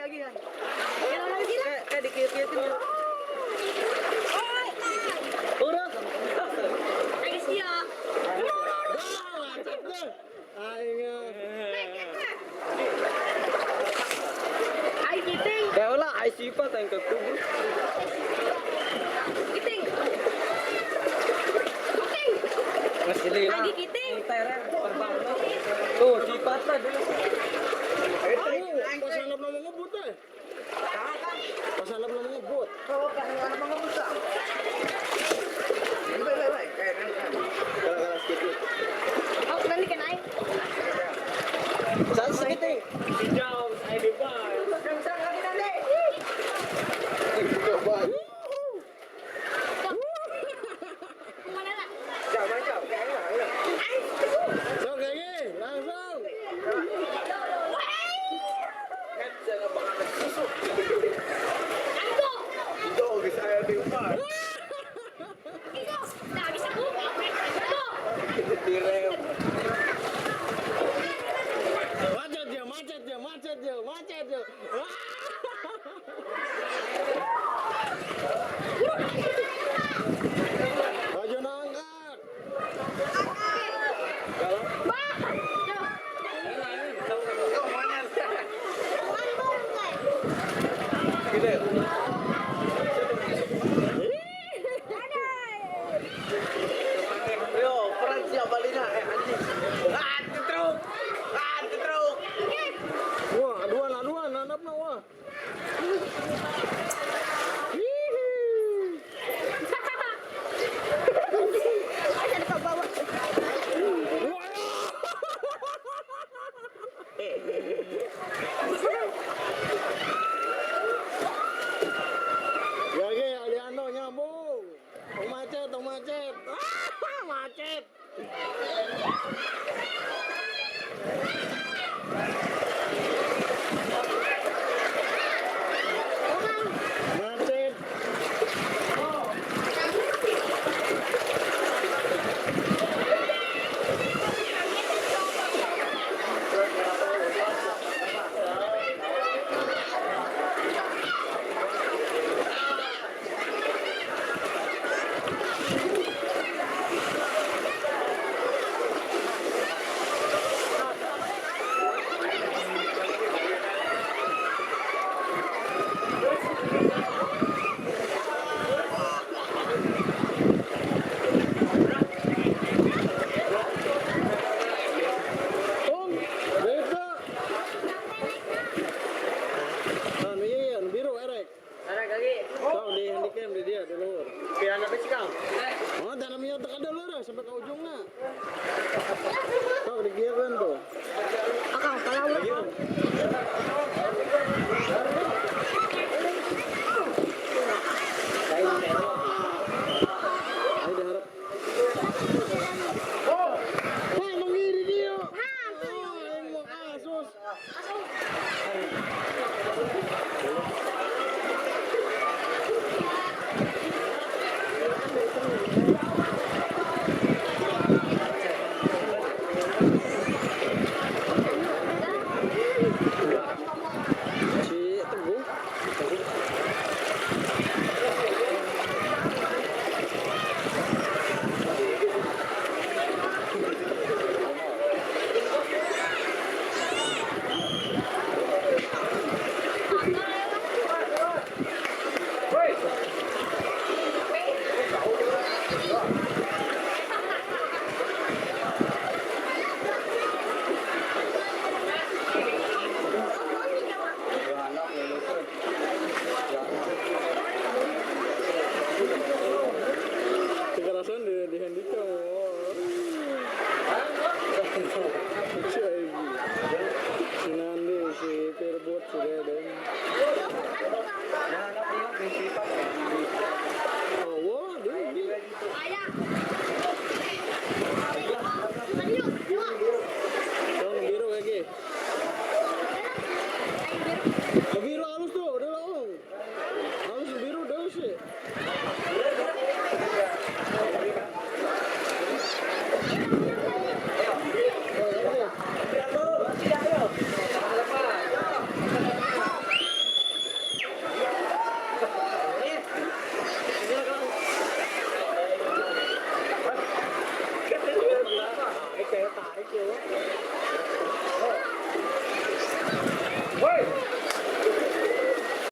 Lagi. Kayak dikit-kitin. Udah. Lagi siap. Ai kiting. Ya ulah, ai sifat yang kekubur. Kiting. Kiting. Masih lila. Lagi kiting. Tereng terbang. Tuh, sifatnya dulu. Pasalap na mga ngebut eh. Pasalap na mga ngebut. Gara-gara sedikit. Oh, nanti kan ai. Saan sedikit? Jauh, saya di bar. Mana lah? Sok lagi, langsung. Angko. Itu saya di bar. Iko. Dah bisa bu. Angko. Direm. Macet dia. Wah. Baju nangkat. Bah. Jauh. Gede. Yo, peran siapa Lina? Anjing. Cetruk. Cetruk. Wah, aduan, nanap na wah. Lagi, Aliano nyambung. Tong macet. Macet. Macet. Tong, beta. Anu iya, anu biru erek. Ada kaki. Kau di handycam di dia di luar. Biar apa sih kang? Oh, dalamnya tekan dulu dah sampai ke ujungnya. Kau di gear kan tuh. Akang, kalau Ayo diharap. Wah, mengiri dia. Oh, yang mau kasus. Si Teguh. Kekerasan di handicam. Si Nandi, si Perbot, si Deden. Oh, wah, dia. ayah. Tahun biru lagi. Ayo biru.